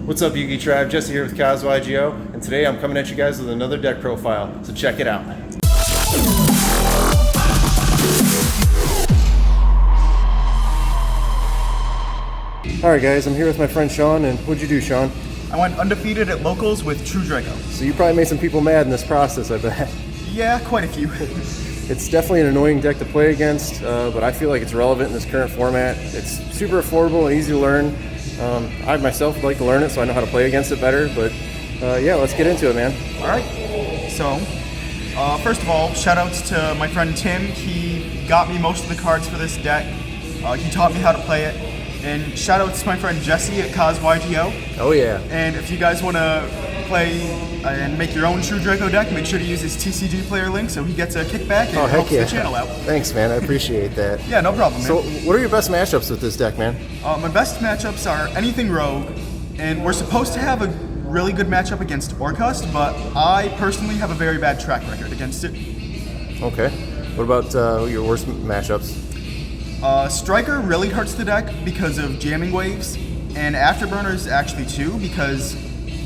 What's up, Yugi Tribe? Jesse here with Koz YGO, and today I'm coming at you guys with another deck profile, so check it out. Alright guys, I'm here with my friend Shawn, and what'd you do, Shawn? I went undefeated at locals with True Draco. So you probably made some people mad in this process, I bet. Yeah, quite a few. It's definitely an annoying deck to play against, but I feel like it's relevant in this current format. It's super affordable and easy to learn. I myself would like to learn it so I know how to play against it better, but yeah, let's get into it, man. Alright, so first of all, shout outs to my friend Tim. He got me most of the cards for this deck. He taught me how to play it. And shout outs to my friend Jesse at Koz YGO. Oh yeah. And if you guys want to play and make your own True Draco deck, make sure to use his TCG player link so he gets a kickback and helps the channel out. Thanks, man. I appreciate that. Yeah, no problem, man. So what are your best matchups with this deck, man? My best matchups are anything rogue, and we're supposed to have a really good matchup against Orcust, but I personally have a very bad track record against it. Okay. What about your worst matchups? Striker really hurts the deck because of jamming waves, and Afterburners actually too, because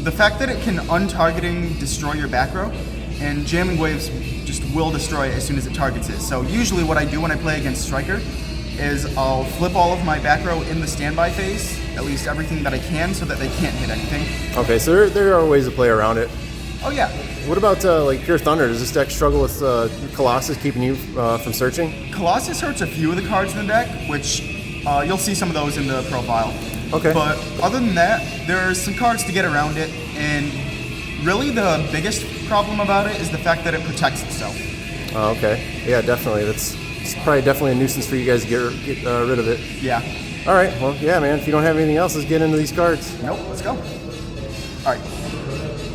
the fact that it can untargeting destroy your back row, and jamming waves just will destroy it as soon as it targets it. So usually what I do when I play against Striker is I'll flip all of my back row in the standby phase, at least everything that I can, so that they can't hit anything. Okay, so there are ways to play around it. Oh yeah. What about like Pure Thunder? Does this deck struggle with Colossus keeping you from searching? Colossus hurts a few of the cards in the deck, which you'll see some of those in the profile. Okay. But other than that, there's some cards to get around it, and really the biggest problem about it is the fact that it protects itself. Oh, okay. Yeah, definitely. It's probably definitely a nuisance for you guys to get rid of it. Yeah. All right. Well, yeah, man. If you don't have anything else, let's get into these cards. Nope. Let's go. All right.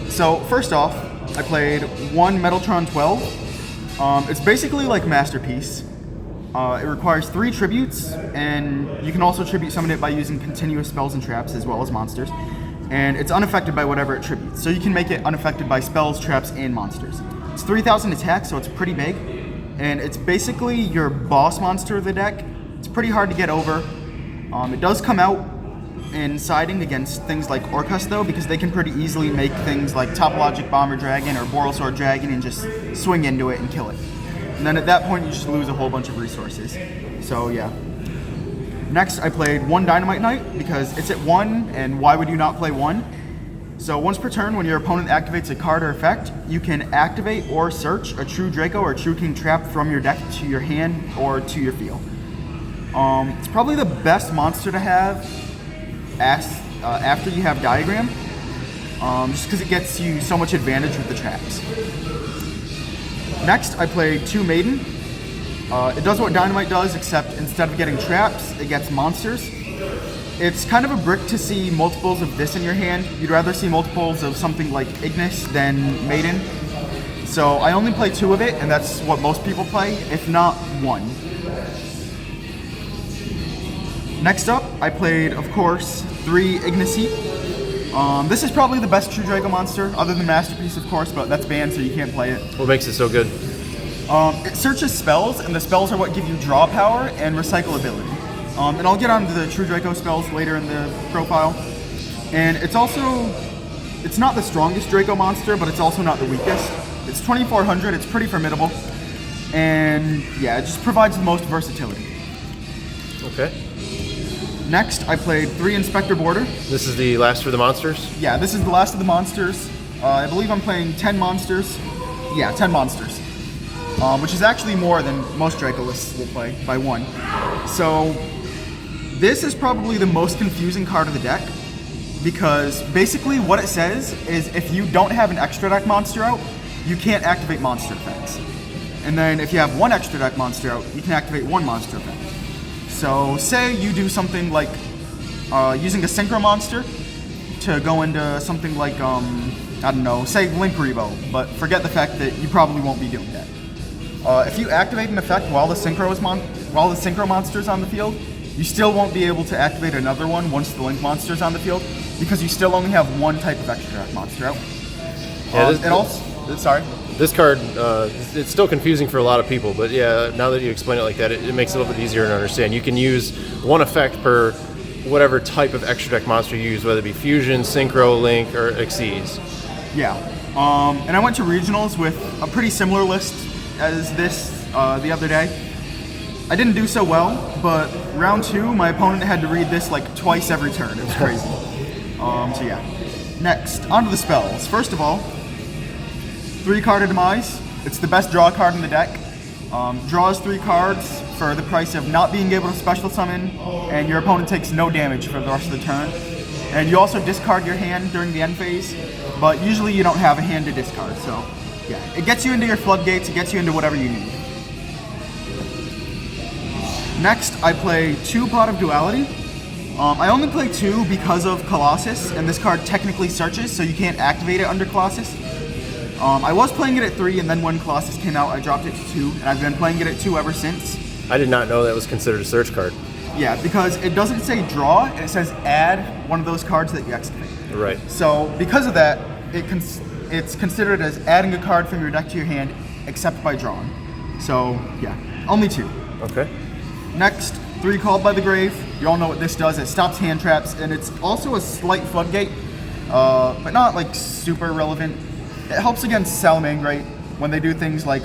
So first off, I played one Metaltron 12. It's basically like Masterpiece. It requires 3 tributes, and you can also tribute summon it by using continuous spells and traps as well as monsters. And it's unaffected by whatever it tributes, so you can make it unaffected by spells, traps, and monsters. It's 3,000 attack, so it's pretty big, and it's basically your boss monster of the deck. It's pretty hard to get over. It does come out in siding against things like Orcust though, because they can pretty easily make things like Topologic Bomber Dragon or Borrelsword Dragon and just swing into it and kill it. And then at that point you just lose a whole bunch of resources. So yeah. Next I played one Dynamite Knight because it's at 1, and why would you not play 1? So once per turn, when your opponent activates a card or effect, you can activate or search a True Draco or True King Trap from your deck to your hand or to your field. It's probably the best monster to have after you have Diagram, just because it gets you so much advantage with the traps. Next, I played 2 Maiden. It does what Dynamite does, except instead of getting traps, it gets monsters. It's kind of a brick to see multiples of this in your hand. You'd rather see multiples of something like Ignis than Maiden. So I only play 2 of it, and that's what most people play, if not 1. Next up, I played, of course, 3 Ignis Heat. This is probably the best True Draco monster, other than Masterpiece, of course, but that's banned, so you can't play it. What makes it so good? It searches spells, and the spells are what give you draw power and recyclability. And I'll get onto the True Draco spells later in the profile. And it's not the strongest Draco monster, but it's also not the weakest. It's 2400, it's pretty formidable. And yeah, it just provides the most versatility. Okay. Next, I played 3 Inspector Border. This is the last for the monsters? Yeah, this is the last of the monsters. I believe I'm playing 10 monsters. Yeah, 10 monsters. Which is actually more than most Draco lists will play by 1. So, this is probably the most confusing card of the deck, because basically what it says is if you don't have an extra deck monster out, you can't activate monster effects. And then if you have 1 extra deck monster out, you can activate 1 monster effect. So say you do something like using a Synchro monster to go into something like, I don't know, say Link Revo, but forget the fact that you probably won't be doing that. If you activate an effect while the Synchro monster is on the field, you still won't be able to activate another one once the Link monster is on the field, because you still only have 1 type of extra deck monster out. Sorry? This card, it's still confusing for a lot of people, but yeah, now that you explain it like that, it makes it a little bit easier to understand. You can use 1 effect per whatever type of extra deck monster you use, whether it be Fusion, Synchro, Link, or Xyz. Yeah. And I went to regionals with a pretty similar list as this the other day. I didn't do so well, but round 2, my opponent had to read this like twice every turn. It was crazy. So yeah. Next, onto the spells. First of all, 3-card of Demise. It's the best draw card in the deck. Draws 3 cards for the price of not being able to special summon, and your opponent takes no damage for the rest of the turn. And you also discard your hand during the end phase, but usually you don't have a hand to discard, so yeah. It gets you into your floodgates, it gets you into whatever you need. Next, I play 2 Pot of Duality. I only play 2 because of Colossus, and this card technically searches, so you can't activate it under Colossus. I was playing it at 3, and then when Colossus came out, I dropped it to 2, and I've been playing it at 2 ever since. I did not know that was considered a search card. Yeah, because it doesn't say draw, it says add one of those cards that you excavate. Right. So because of that, it's considered as adding a card from your deck to your hand, except by drawing. So yeah, only 2. Okay. Next, 3 Called by the Grave. You all know what this does. It stops hand traps, and it's also a slight floodgate, but not like super relevant. It helps against Salamangreat when they do things like,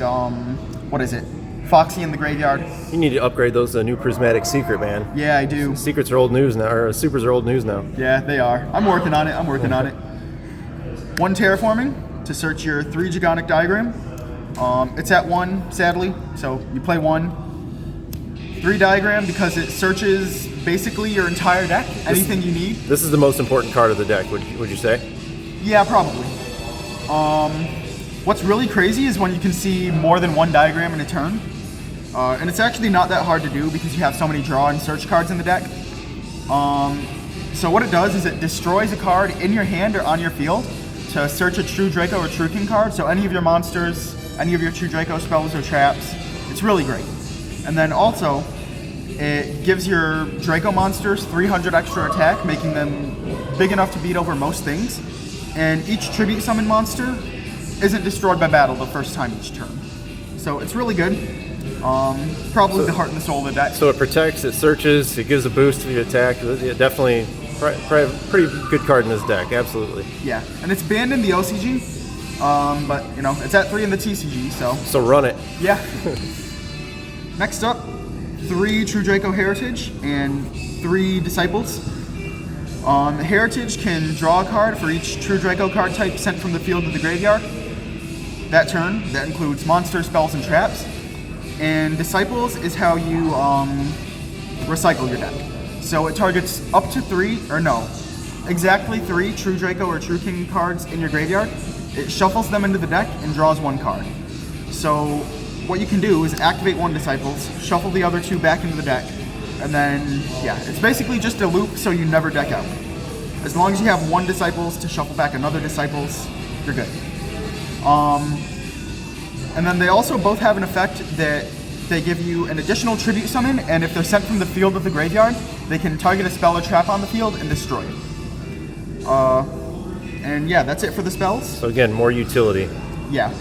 what is it? Foxy in the Graveyard. You need to upgrade those to a new Prismatic Secret, man. Yeah, I do. Secrets are old news now, or supers are old news now. Yeah, they are. I'm working on it. 1 Terraforming to search your 3 Gigonic Diagram. It's at 1, sadly, so you play 1. 3 Diagram because it searches basically your entire deck, anything you need. This is the most important card of the deck, would you say? Yeah, probably. What's really crazy is when you can see more than 1 diagram in a turn. And it's actually not that hard to do because you have so many draw and search cards in the deck. So what it does is it destroys a card in your hand or on your field to search a True Draco or True King card. So any of your monsters, any of your True Draco spells or traps, it's really great. And then also, it gives your Draco monsters 300 extra attack, making them big enough to beat over most things. And each tribute summon monster isn't destroyed by battle the first time each turn. So it's really good. Probably the heart and the soul of the deck. So it protects, it searches, it gives a boost to your attack. Yeah, definitely probably a pretty good card in this deck, absolutely. Yeah, and it's banned in the OCG, but you know, it's at 3 in the TCG, so. So run it. Yeah. Next up, 3 True Draco Heritage and 3 Disciples. Heritage can draw a card for each True Draco card type sent from the field to the graveyard. That turn, that includes monster spells and traps. And Disciples is how you recycle your deck. So it targets up to 3, or no, exactly 3 True Draco or True King cards in your graveyard. It shuffles them into the deck and draws 1 card. So what you can do is activate 1 Disciples, shuffle the other 2 back into the deck, and then, yeah, it's basically just a loop so you never deck out. As long as you have 1 Disciples to shuffle back another Disciples, you're good. And then they also both have an effect that they give you an additional tribute summon, and if they're sent from the field to the graveyard, they can target a spell or trap on the field and destroy it. And yeah, that's it for the spells. So again, more utility. Yeah.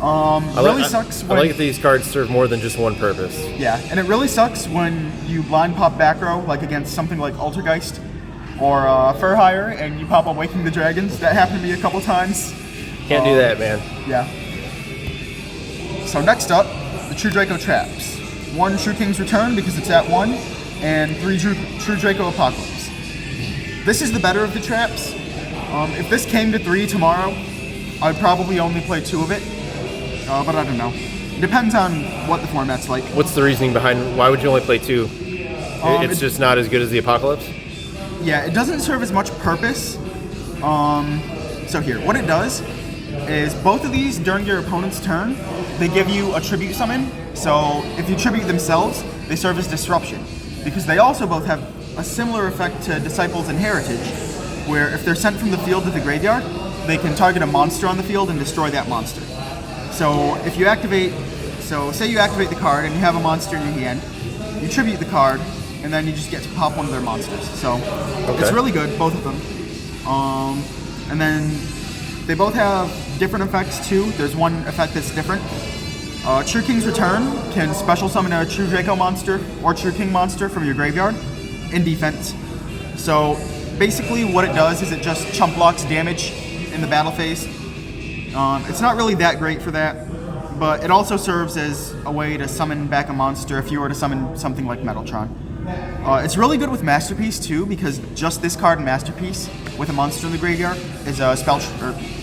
Sucks when... I like that these cards serve more than just one purpose. Yeah, and it really sucks when you blind pop back row, like against something like Altergeist or Furhire, and you pop up Waking the Dragons. That happened to me a couple times. Can't do that, man. Yeah. So next up, the True Draco Traps. 1 True King's Return because it's at 1, and 3 True Draco Apocalypse. This is the better of the traps. If this came to 3 tomorrow, I'd probably only play 2 of it. But I don't know. It depends on what the format's like. What's the reasoning behind why would you only play 2? It's just not as good as the Apocalypse? Yeah, it doesn't serve as much purpose. So here, what it does is both of these during your opponent's turn, they give you a tribute summon. So if you tribute themselves, they serve as disruption. Because they also both have a similar effect to Disciples and Heritage, where if they're sent from the field to the graveyard, they can target a monster on the field and destroy that monster. So if you activate, say you activate the card and you have a monster in your hand, you tribute the card, and then you just get to pop one of their monsters. So It's really good, both of them. And then they both have different effects too. There's one effect that's different. True King's Return can special summon a True Draco monster or True King monster from your graveyard in defense. So basically what it does is it just chump blocks damage in the battle phase. It's not really that great for that, but it also serves as a way to summon back a monster if you were to summon something like Metaltron. It's really good with Masterpiece too, because just this card in Masterpiece with a monster in the graveyard is a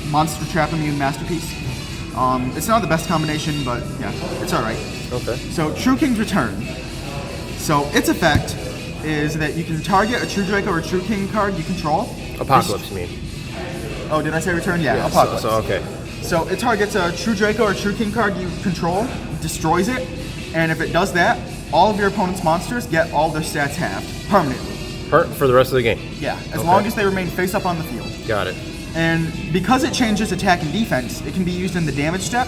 monster trap immune Masterpiece. It's not the best combination, but yeah, it's alright. Okay. So True King's Return. So its effect is that you can target a True Draco or True King card you control. Apocalypse, you mean? Oh, did I say return? Yeah, Yeah, Apocalypse. so okay. So it targets a True Draco or True King card you control, destroys it, and if it does that, all of your opponent's monsters get all their stats halved permanently. For the rest of the game? Yeah, as long as they remain face up on the field. Got it. And because it changes attack and defense, it can be used in the damage step.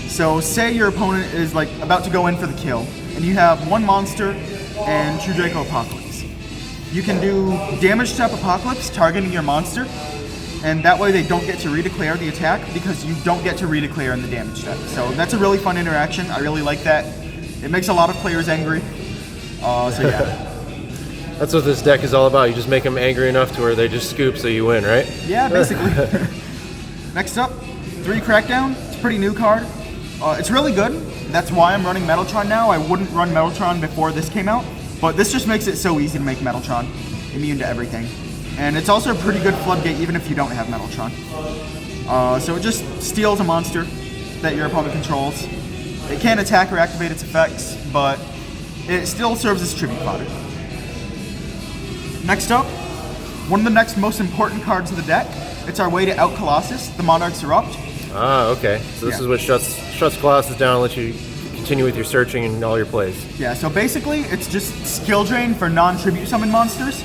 So say your opponent is like about to go in for the kill, and you have one monster and True Draco Apocalypse. You can do damage step Apocalypse targeting your monster, and that way they don't get to redeclare the attack because you don't get to redeclare in the damage step. So that's a really fun interaction. I really like that. It makes a lot of players angry. So yeah. That's what this deck is all about. You just make them angry enough to where they just scoop so you win, right? Yeah, basically. Next up, 3 Crackdown. It's a pretty new card. It's really good. That's why I'm running Metaltron now. I wouldn't run Metaltron before this came out, but this just makes it so easy to make Metaltron immune to everything. And it's also a pretty good floodgate even if you don't have Metaltron. So it just steals a monster that your opponent controls. It can't attack or activate its effects, but it still serves as tribute fodder. Next up, one of the next most important cards of the deck. It's our way to out Colossus, the Monarch's Erupt. Ah, okay. So this is what shuts Colossus down and lets you continue with your searching and all your plays. Yeah, so basically it's just skill drain for non-tribute summon monsters.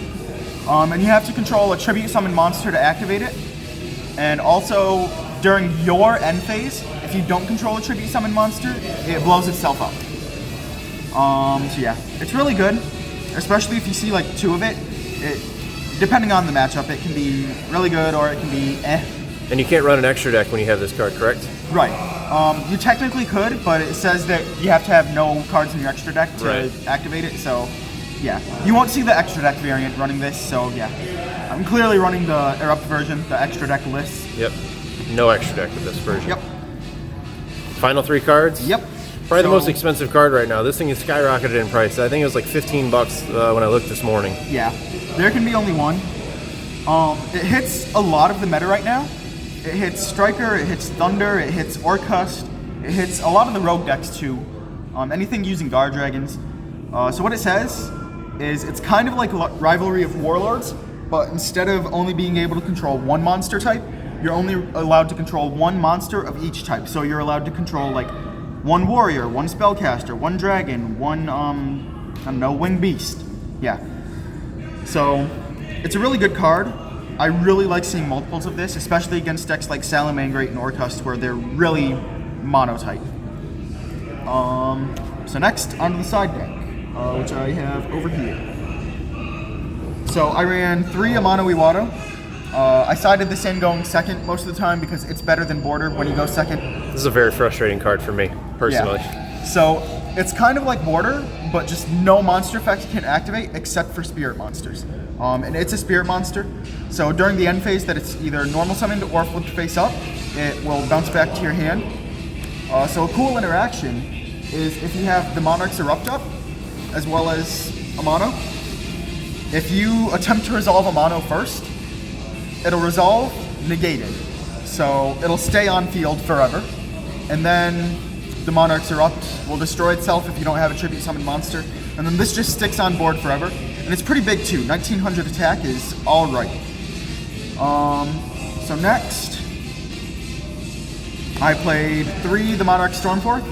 And you have to control a tribute summon monster to activate it. And also, during your end phase, if you don't control a tribute summon monster, it blows itself up. So yeah, it's really good, especially if you see like 2 of it. Depending on the matchup, it can be really good or it can be eh. And you can't run an extra deck when you have this card, correct? Right. You technically could, but it says that you have to have no cards in your extra deck to activate it, so yeah. You won't see the extra deck variant running this, so yeah. I'm clearly running the Erupt version, the extra deck list. Yep. No extra deck with this version. Yep. Final 3 cards? Yep. Probably the most expensive card right now. This thing is skyrocketed in price. I think it was like $15 when I looked this morning. Yeah. There can be only one. It hits a lot of the meta right now. It hits Striker, it hits Thunder, it hits Orcust, it hits a lot of the rogue decks too. Anything using Guard Dragons. So what it says is it's kind of like Rivalry of Warlords, but instead of only being able to control one monster type, you're only allowed to control one monster of each type. So you're allowed to control like one warrior, one spellcaster, one dragon, one I don't know, winged beast. Yeah. So it's a really good card. I really like seeing multiples of this, especially against decks like Salamangreat and Orcust, where they're really mono-type. So next, onto the side deck, which I have over here. So I ran 3 Amano Iwado. I sided this in going second most of the time because it's better than Border when you go second. This is a very frustrating card for me, personally. Yeah. So it's kind of like Border, but just no monster effect can activate except for spirit monsters. And it's a spirit monster, so during the end phase that it's either normal summoned or flipped face up, it will bounce back to your hand. So a cool interaction is if you have the Monarch's Erupt up, as well as Amano. If you attempt to resolve Amano first, it'll resolve negated. So it'll stay on field forever. And then the Monarch's Erupt will destroy itself if you don't have a tribute summon monster. And then this just sticks on board forever. And it's pretty big too. 1900 attack is alright. So next, I played 3 the Monarch Stormforth.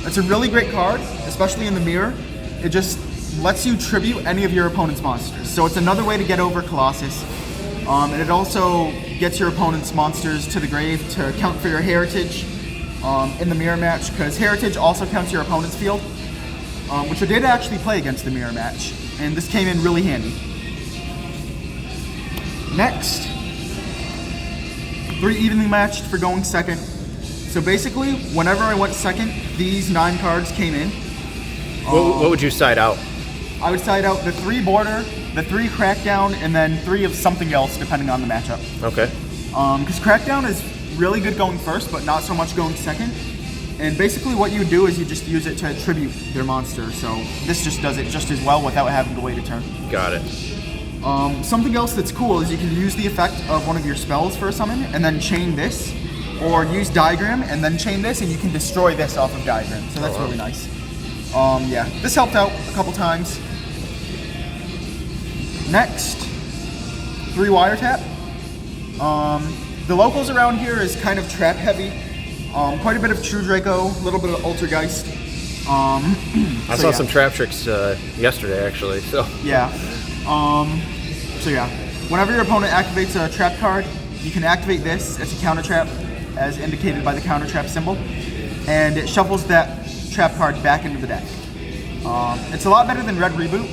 It's a really great card, especially in the mirror. It just lets you tribute any of your opponent's monsters. So it's another way to get over Colossus. And it also gets your opponent's monsters to the grave to count for your heritage in the mirror match, because heritage also counts your opponent's field, which I did actually play against the mirror match, and this came in really handy. Next, 3 evenly matched for going second. So basically, whenever I went second, these 9 cards came in. What would you side out? I would side out the 3 Border, the 3 Crackdown, and then 3 of something else depending on the matchup. Okay. Because Crackdown is really good going first, but not so much going second. And basically what you do is you just use it to tribute their monster. So this just does it just as well without having to wait a turn. Got it. Something else that's cool is you can use the effect of one of your spells for a summon and then chain this, or use Diagram and then chain this, and you can destroy this off of Diagram. So that's really nice. Yeah, this helped out a couple times. Next, 3 Wiretap. The locals around here is kind of trap heavy. Quite a bit of True Draco, a little bit of Altergeist. I saw some trap tricks yesterday, actually. So yeah. So yeah, whenever your opponent activates a trap card, you can activate this as a counter trap, as indicated by the counter trap symbol, and it shuffles that trap card back into the deck. It's a lot better than Red Reboot,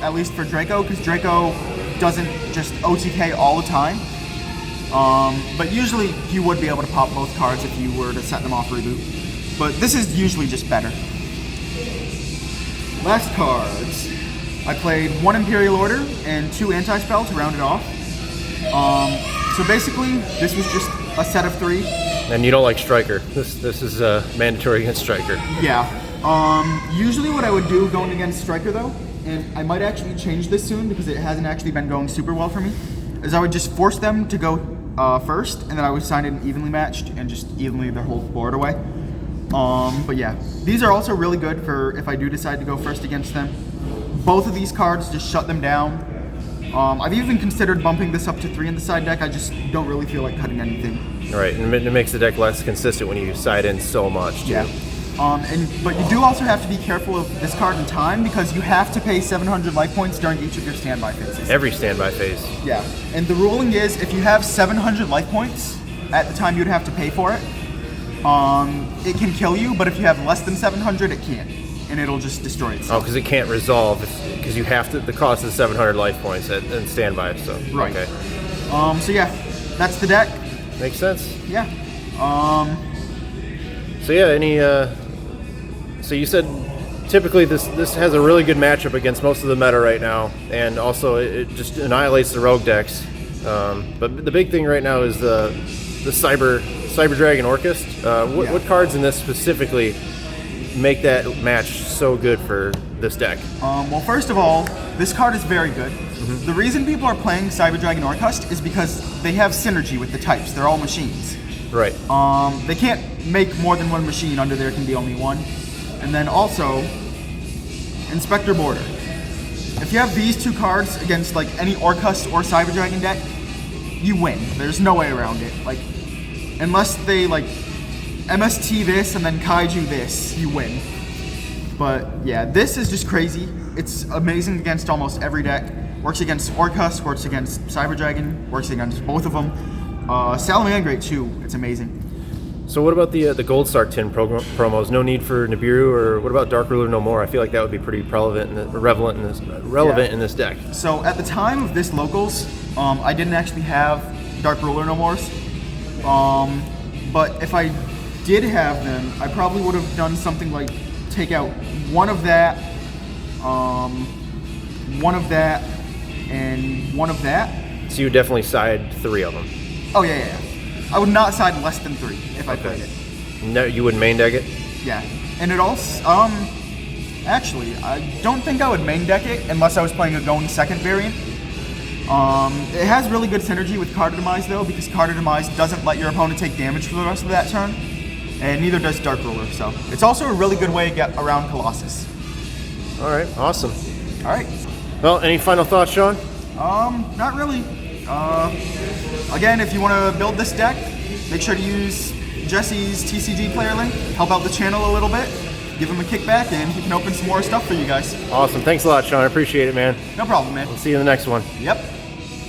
at least for Draco, because Draco doesn't just OTK all the time. But usually you would be able to pop both cards if you were to set them off Reboot. But this is usually just better. Last cards. I played 1 Imperial Order and 2 Anti-Spell to round it off. So basically, this was just a set of 3. And you don't like Striker. This is mandatory against Striker. Yeah. Usually what I would do going against Striker though, and I might actually change this soon because it hasn't actually been going super well for me, is I would just force them to go first, and then I would sign it evenly matched and just evenly their whole board away. But yeah, these are also really good for if I do decide to go first against them. Both of these cards just shut them down. I've even considered bumping this up to 3 in the side deck. I just don't really feel like cutting anything. Right, and it makes the deck less consistent when you side in so much, too. Yeah. But you do also have to be careful of this card in time, because you have to pay 700 life points during each of your standby phases. Every standby phase. Yeah, and the ruling is if you have 700 life points at the time you'd have to pay for it, it can kill you, but if you have less than 700, it can't, and it'll just destroy itself. Oh, because it can't resolve, because you have to, the cost is 700 life points and standby, so. Right. Okay. So yeah, that's the deck. Makes sense. Yeah. So yeah, so you said typically this has a really good matchup against most of the meta right now, and also it just annihilates the rogue decks. But the big thing right now is the Cyber Dragon Orchest. What cards in this specifically make that match so good for this deck? Well, first of all, this card is very good. Mm-hmm. The reason people are playing Cyber Dragon Orchest is because they have synergy with the types. They're all machines. Right. They can't make more than 1 machine. Under there can be only 1. And then also, Inspector Border. If you have these 2 cards against like any Orcust or Cyber Dragon deck, you win. There's no way around it. Like, unless they like MST this and then Kaiju this, you win. But yeah, this is just crazy. It's amazing against almost every deck. Works against Orcust, works against Cyber Dragon, works against both of them. Salamangreat too, it's amazing. So what about the Gold Star tin promos? No need for Nibiru, or what about Dark Ruler No More? I feel like that would be pretty relevant in this deck. So at the time of this locals, I didn't actually have Dark Ruler No Mores. But if I did have them, I probably would have done something like take out one of that, one of that, and one of that. So you would definitely side 3 of them. Oh yeah. I would not side less than 3 if I played it. No, you would main deck it? Yeah, and it also, actually, I don't think I would main deck it unless I was playing a going second variant. It has really good synergy with Card Demise though, because Card Demise doesn't let your opponent take damage for the rest of that turn, and neither does Dark Ruler, so it's also a really good way to get around Colossus. All right, awesome. All right. Well, any final thoughts, Shawn? Not really. Again, if you want to build this deck, make sure to use Jesse's TCG player link. Help out the channel a little bit. Give him a kickback, and he can open some more stuff for you guys. Awesome. Thanks a lot, Shawn. I appreciate it, man. No problem, man. We'll see you in the next one. Yep.